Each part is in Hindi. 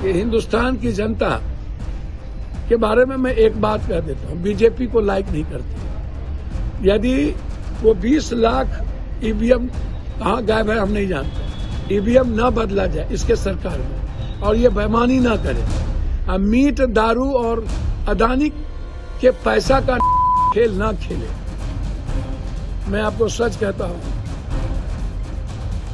कि हिंदुस्तान की जनता के बारे में मैं एक बात कह देता हूँ, बीजेपी को लाइक नहीं करती। यदि वो 20 लाख ईवीएम कहाँ गायब है हम नहीं जानते, ईवीएम न बदला जाए इसके सरकार में और ये बेईमानी ना करे, मीट दारू और अदानी के पैसा का खेल ना खेले। मैं आपको सच कहता हूँ,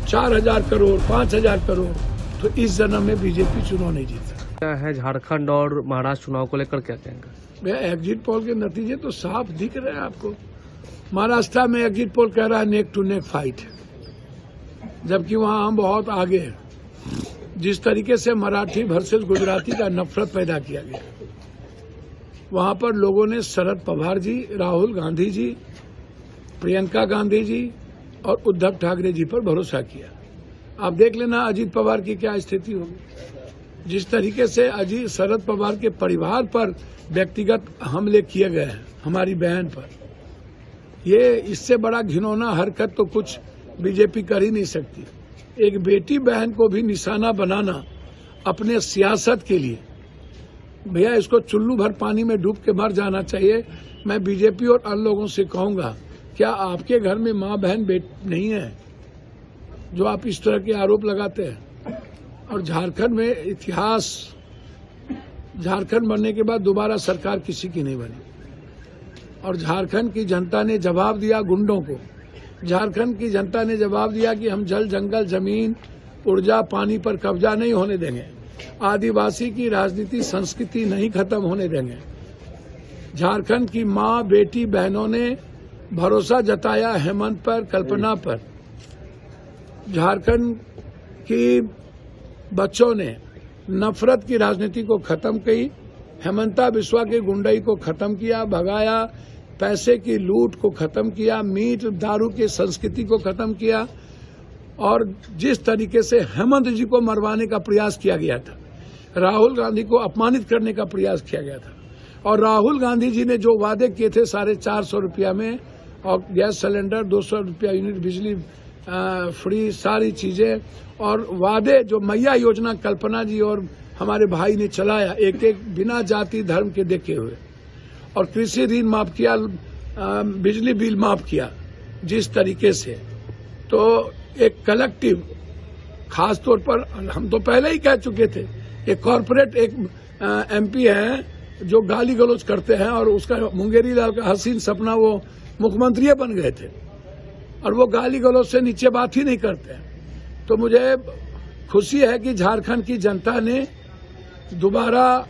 4000 करोड़ 5000 करोड़ तो इस जन्म में बीजेपी चुनाव नहीं जीत सकती। क्या है झारखंड और महाराष्ट्र चुनाव को लेकर क्या कहेंगे? भैया एग्जिट पोल के नतीजे तो साफ दिख रहे हैं आपको। महाराष्ट्र में एग्जिट पोल कह रहा है नेक टू नेक फाइट, जबकि वहां हम बहुत आगे हैं। जिस तरीके से मराठी वर्सेस गुजराती का नफरत पैदा किया गया, वहां पर लोगों ने शरद पवार जी, राहुल गांधी जी, प्रियंका गांधी जी और उद्धव ठाकरे जी पर भरोसा किया। आप देख लेना अजीत पवार की क्या स्थिति होगी। जिस तरीके से अजीत शरद पवार के परिवार पर व्यक्तिगत हमले किए गए हैं, हमारी बहन पर, ये इससे बड़ा घिनौना हरकत तो कुछ बीजेपी कर ही नहीं सकती। एक बेटी बहन को भी निशाना बनाना अपने सियासत के लिए, भैया इसको चुल्लू भर पानी में डूब के मर जाना चाहिए। मैं बीजेपी और अन्य लोगों से कहूंगा, क्या आपके घर में माँ बहन नहीं है जो आप इस तरह के आरोप लगाते हैं? और झारखंड में इतिहास, झारखंड बनने के बाद दोबारा सरकार किसी की नहीं बनी और झारखंड की जनता ने जवाब दिया गुंडों को। झारखंड की जनता ने जवाब दिया कि हम जल जंगल जमीन ऊर्जा पानी पर कब्जा नहीं होने देंगे, आदिवासी की राजनीति संस्कृति नहीं खत्म होने देंगे। झारखंड की माँ बेटी बहनों ने भरोसा जताया हेमंत पर, कल्पना पर। झारखंड की बच्चों ने नफरत की राजनीति को खत्म की, हेमंता बिस्वा के गुंडई को खत्म किया, भगाया, पैसे की लूट को खत्म किया, मीट दारू की संस्कृति को खत्म किया। और जिस तरीके से हेमंत जी को मरवाने का प्रयास किया गया था, राहुल गांधी को अपमानित करने का प्रयास किया गया था, और राहुल गांधी जी ने जो वादे किए थे 450 रुपया में और गैस सिलेंडर 200 रुपया यूनिट, बिजली फ्री, सारी चीजें और वादे जो मैया योजना कल्पना जी और हमारे भाई ने चलाया, एक एक बिना जाति धर्म के देखे हुए, और कृषि ऋण माफ किया, बिजली बिल माफ किया, जिस तरीके से, तो एक कलेक्टिव, खास तौर पर हम तो पहले ही कह चुके थे, एक कॉर्पोरेट एक एमपी है जो गाली गलौज करते हैं और उसका मुंगेरी लाल का हसीन सपना वो मुख्यमंत्री बन गए थे और वो गाली गलौज से नीचे बात ही नहीं करते हैं। तो मुझे खुशी है कि झारखंड की जनता ने दोबारा,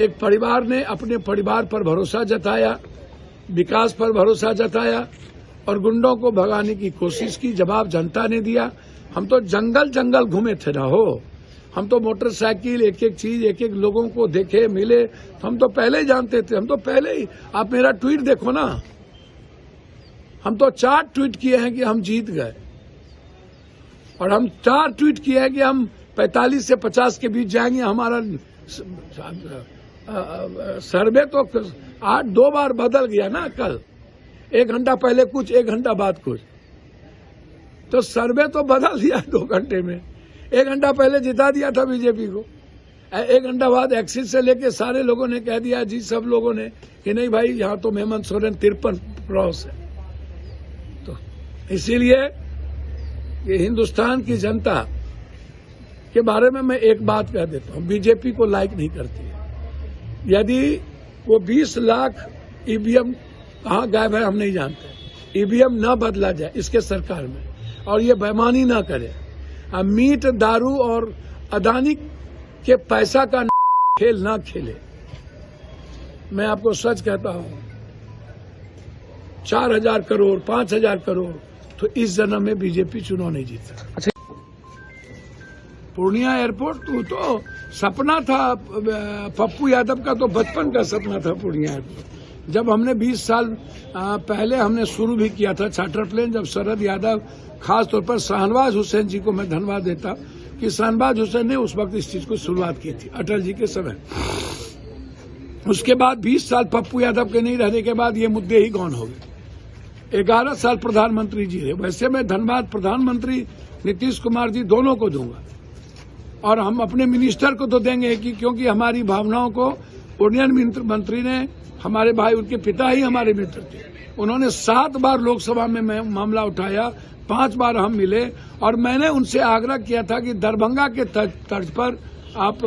एक परिवार ने अपने परिवार पर भरोसा जताया, विकास पर भरोसा जताया और गुंडों को भगाने की कोशिश की। जवाब जनता ने दिया। हम तो जंगल जंगल घूमे थे ना हो, हम तो मोटरसाइकिल एक एक चीज एक एक लोगों को देखे मिले, हम तो पहले ही जानते थे। हम तो पहले ही, आप मेरा ट्वीट देखो ना, हम तो 4 ट्वीट किए हैं कि हम जीत गए और हम 4 ट्वीट किए हैं कि हम 45 से 50 के बीच जाएंगे। हमारा सर्वे तो 2 बार बदल गया ना, कल 1 घंटा पहले कुछ, 1 घंटा बाद कुछ, तो सर्वे तो बदल दिया 2 घंटे में। 1 घंटा पहले जिता दिया था बीजेपी को, 1 घंटा बाद एक्सिस से लेके सारे लोगों ने कह दिया, जी सब लोगों ने, कि नहीं भाई यहाँ तो हेमंत सोरेन 53 क्रॉस है। तो इसीलिए ये हिंदुस्तान की जनता के बारे में मैं एक बात कह देता हूँ, बीजेपी को लाइक नहीं करती है। यदि वो 20 लाख ईवीएम कहाँ गायब है हम नहीं जानते, ईवीएम न बदला जाए इसके सरकार में और ये बेईमानी ना करे, मीट दारू और अदानी के पैसा का खेल ना खेले। मैं आपको सच कहता हूँ, 4000 करोड़ 5000 करोड़ तो इस जन्म में बीजेपी चुनाव नहीं जीत सकती। पूर्णिया एयरपोर्ट तो सपना था पप्पू यादव का, तो बचपन का सपना था पूर्णिया एयरपोर्ट। जब हमने 20 साल पहले हमने शुरू भी किया था चार्टर प्लेन, जब शरद यादव, खास तौर पर शाहनवाज हुसैन जी को मैं धन्यवाद देता कि शाहनवाज हुसैन ने उस वक्त इस चीज को शुरुआत की थी अटल जी के समय। उसके बाद 20 साल पप्पू यादव के नहीं रहने के बाद ये मुद्दे ही गौन हो गए। 11 साल प्रधानमंत्री जी रहे। वैसे मैं धन्यवाद प्रधानमंत्री नीतीश कुमार जी दोनों को दूंगा और हम अपने मिनिस्टर को तो देंगे कि क्योंकि हमारी भावनाओं को यूनियन मंत्री ने, हमारे भाई, उनके पिता ही हमारे मित्र थे, उन्होंने 7 बार लोकसभा में मामला उठाया, 5 बार हम मिले और मैंने उनसे आग्रह किया था कि दरभंगा के तर्ज पर आप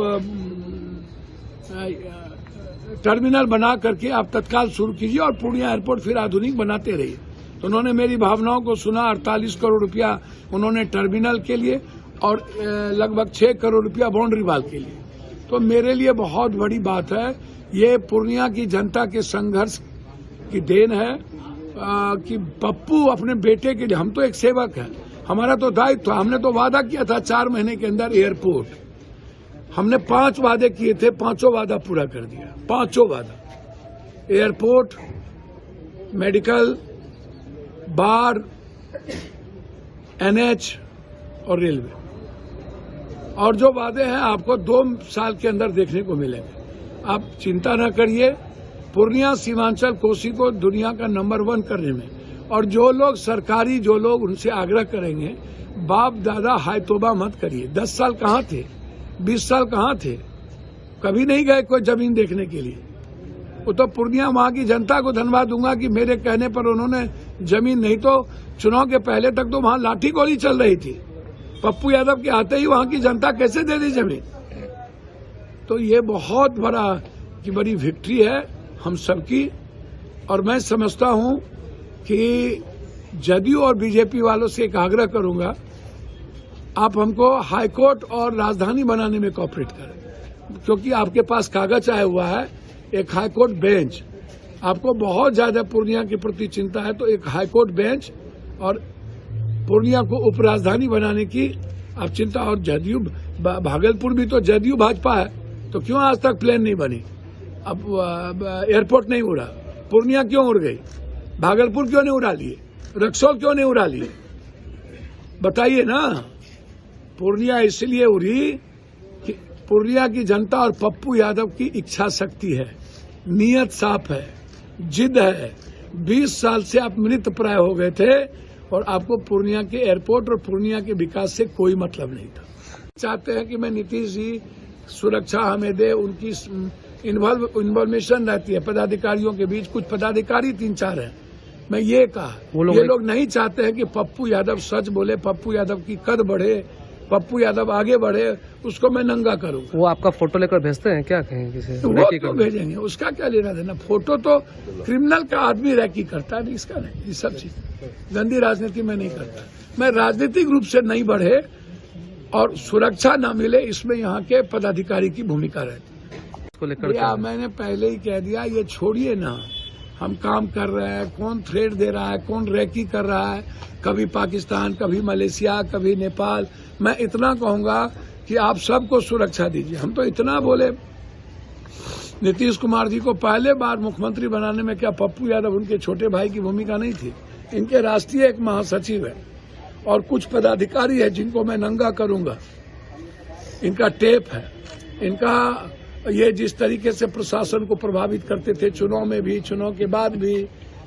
टर्मिनल बना करके आप तत्काल शुरू कीजिए और पूर्णिया एयरपोर्ट फिर आधुनिक बनाते रहिए। तो उन्होंने मेरी भावनाओं को सुना। 48 करोड़ रुपया उन्होंने टर्मिनल के लिए और लगभग 6 करोड़ रुपया बाउंड्री वाल के लिए। तो मेरे लिए बहुत बड़ी बात है। ये पूर्णिया की जनता के संघर्ष की देन है कि पप्पू अपने बेटे के लिए, हम तो एक सेवक हैं, हमारा तो दायित्व, हमने तो वादा किया था 4 महीने के अंदर एयरपोर्ट। हमने 5 वादे किए थे, 5 वादा पूरा कर दिया। 5 वादा, एयरपोर्ट, मेडिकल, बार, NH और रेलवे। और जो वादे हैं आपको 2 साल के अंदर देखने को मिलेंगे। आप चिंता न करिए, पूर्णिया सीमांचल कोसी को दुनिया का नंबर 1 करने में, और जो लोग सरकारी, जो लोग उनसे आग्रह करेंगे, बाप दादा हाय तोबा मत करिए। 10 साल कहाँ थे, 20 साल कहाँ थे, कभी नहीं गए कोई जमीन देखने के लिए। वो तो पूर्णिया वहाँ की जनता को धन्यवाद दूंगा कि मेरे कहने पर उन्होंने जमीन, नहीं तो चुनाव के पहले तक तो वहाँ लाठी गोली चल रही थी। पप्पू यादव के आते ही वहाँ की जनता कैसे दे दी जमीन। तो ये बहुत बड़ी विक्ट्री है हम सबकी। और मैं समझता हूँ कि जदयू और बीजेपी वालों से एक आग्रह करूंगा, आप हमको हाईकोर्ट और राजधानी बनाने में कोऑपरेट करें, क्योंकि आपके पास कागज आया हुआ है एक हाईकोर्ट बेंच। आपको बहुत ज्यादा पूर्णिया के प्रति चिंता है, तो एक हाईकोर्ट बेंच और पूर्णिया को उपराजधानी बनाने की आप चिंता। और जदयू, भागलपुर भी तो जदयू भाजपा है, तो क्यों आज तक प्लेन नहीं बनी, अब एयरपोर्ट नहीं उड़ा, पूर्णिया क्यों उड़ गई, भागलपुर क्यों नहीं उड़ा लिए, रक्सौल क्यों नहीं उड़ा लिए, बताइए ना। पूर्णिया इसलिए उड़ी कि पूर्णिया की जनता और पप्पू यादव की इच्छा शक्ति है, नीयत साफ है, जिद है। 20 साल से आप मृत प्राय हो गए थे और आपको पूर्णिया के एयरपोर्ट और पूर्णिया के विकास से कोई मतलब नहीं था। चाहते हैं कि मैं नीतीश जी सुरक्षा हमें दे, उनकी इन्वॉल्वेशन रहती है पदाधिकारियों के बीच। कुछ पदाधिकारी 3-4 हैं, मैं ये कहा, ये लोग नहीं चाहते हैं कि पप्पू यादव सच बोले, पप्पू यादव की कद बढ़े, पप्पू यादव आगे बढ़े, उसको मैं नंगा करूंगा। वो आपका फोटो लेकर भेजते हैं क्या कहीं किसी? वो क्यों भेजेंगे, उसका क्या लेना देना। फोटो तो क्रिमिनल का आदमी रैकी करता है, इसका नहीं। ये सब चीज गंदी राजनीति में नहीं करता। मैं राजनीतिक रूप से नहीं बढ़े और सुरक्षा न मिले, इसमें यहाँ के पदाधिकारी की भूमिका रहती है। मैंने पहले ही कह दिया, ये छोड़िए ना, हम काम कर रहे हैं, कौन थ्रेड दे रहा है, कौन रैकी कर रहा है, कभी पाकिस्तान, कभी मलेशिया, कभी नेपाल। मैं इतना कहूंगा कि आप सबको सुरक्षा दीजिए। हम तो इतना बोले, नीतीश कुमार जी को पहले बार मुख्यमंत्री बनाने में क्या पप्पू यादव उनके छोटे भाई की भूमिका नहीं थी। इनके राष्ट्रीय एक महासचिव है और कुछ पदाधिकारी है जिनको मैं नंगा करूंगा। इनका टेप है, इनका ये जिस तरीके से प्रशासन को प्रभावित करते थे, चुनाव में भी, चुनाव के बाद भी,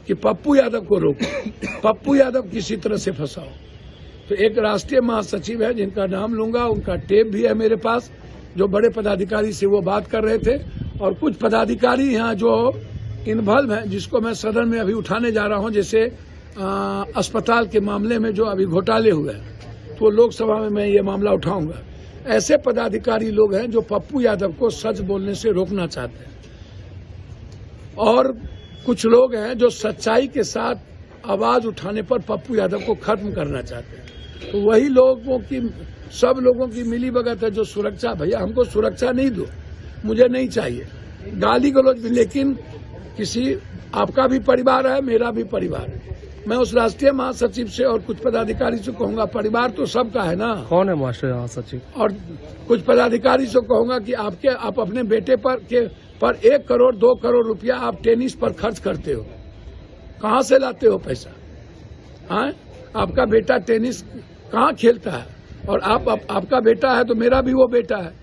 कि पप्पू यादव को रोको, पप्पू यादव किसी तरह से फंसाओ। तो एक राष्ट्रीय महासचिव है जिनका नाम लूंगा, उनका टेप भी है मेरे पास, जो बड़े पदाधिकारी से वो बात कर रहे थे। और कुछ पदाधिकारी यहाँ जो इन्वॉल्व हैं, जिसको मैं सदन में अभी उठाने जा रहा हूँ, जैसे अस्पताल के मामले में जो अभी घोटाले हुए हैं, तो लोकसभा में मैं ये मामला उठाऊंगा। ऐसे पदाधिकारी लोग हैं जो पप्पू यादव को सच बोलने से रोकना चाहते हैं, और कुछ लोग हैं जो सच्चाई के साथ आवाज उठाने पर पप्पू यादव को खत्म करना चाहते हैं। तो वही लोगों की, सब लोगों की मिली भगत है जो सुरक्षा, भैया हमको सुरक्षा नहीं दो, मुझे नहीं चाहिए, गाली गलौज भी, लेकिन किसी, आपका भी परिवार है, मेरा भी परिवार है। मैं उस राष्ट्रीय महासचिव से और कुछ पदाधिकारी से कहूंगा, परिवार तो सबका है ना। कौन है राष्ट्रीय महासचिव? और कुछ पदाधिकारी से कहूंगा कि आप अपने बेटे पर 1 करोड़ 2 करोड़ रुपया आप टेनिस पर खर्च करते हो, कहाँ से लाते हो पैसा? हाँ, आपका बेटा टेनिस कहाँ खेलता है? और आपका बेटा है तो मेरा भी वो बेटा है।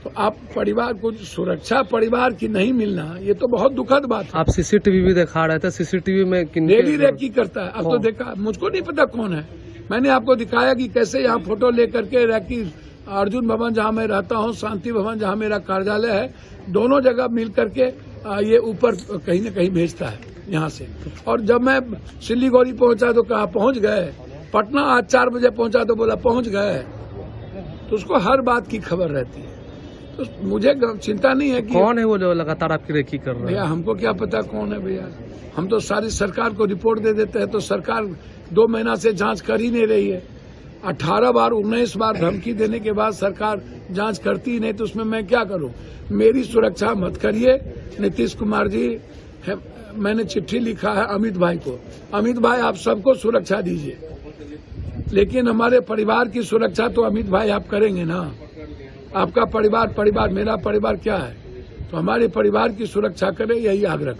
तो आप परिवार को सुरक्षा परिवार की नहीं मिलना, ये तो बहुत दुखद बात है। आप सीसीटीवी भी दिखा रहे थे, सीसीटीवी में डेली रैकी करता है। अब तो देखा, मुझको नहीं पता कौन है, मैंने आपको दिखाया कि कैसे यहाँ फोटो लेकर के रैकी अर्जुन भवन जहां मैं रहता हूं, शांति भवन जहां मेरा कार्यालय है, दोनों जगह मिल करके ये ऊपर कहीं न कहीं भेजता है यहाँ से। और जब मैं सिल्लीगुड़ी पहुंचा तो कहा पहुंच गए, पटना आज 4 बजे पहुंचा तो बोला पहुंच गए। तो उसको हर बात की खबर रहती है। तो मुझे चिंता नहीं है कि कौन है वो जो लगातार आपकी रेकी कर रहा भैया, है? हमको क्या पता कौन है भैया। हम तो सारी सरकार को रिपोर्ट दे देते हैं, तो सरकार 2 महीना से जांच कर ही नहीं रही है। 18 बार 19 बार धमकी देने के बाद सरकार जांच करती ही नहीं, तो उसमें मैं क्या करूं। मेरी सुरक्षा मत करिए नीतीश कुमार जी। मैंने चिट्ठी लिखा है अमित भाई को, अमित भाई आप सबको सुरक्षा दीजिए, लेकिन हमारे परिवार की सुरक्षा तो अमित भाई आप करेंगे ना। आपका परिवार मेरा परिवार क्या है, तो हमारे परिवार की सुरक्षा करें, यही आग्रह।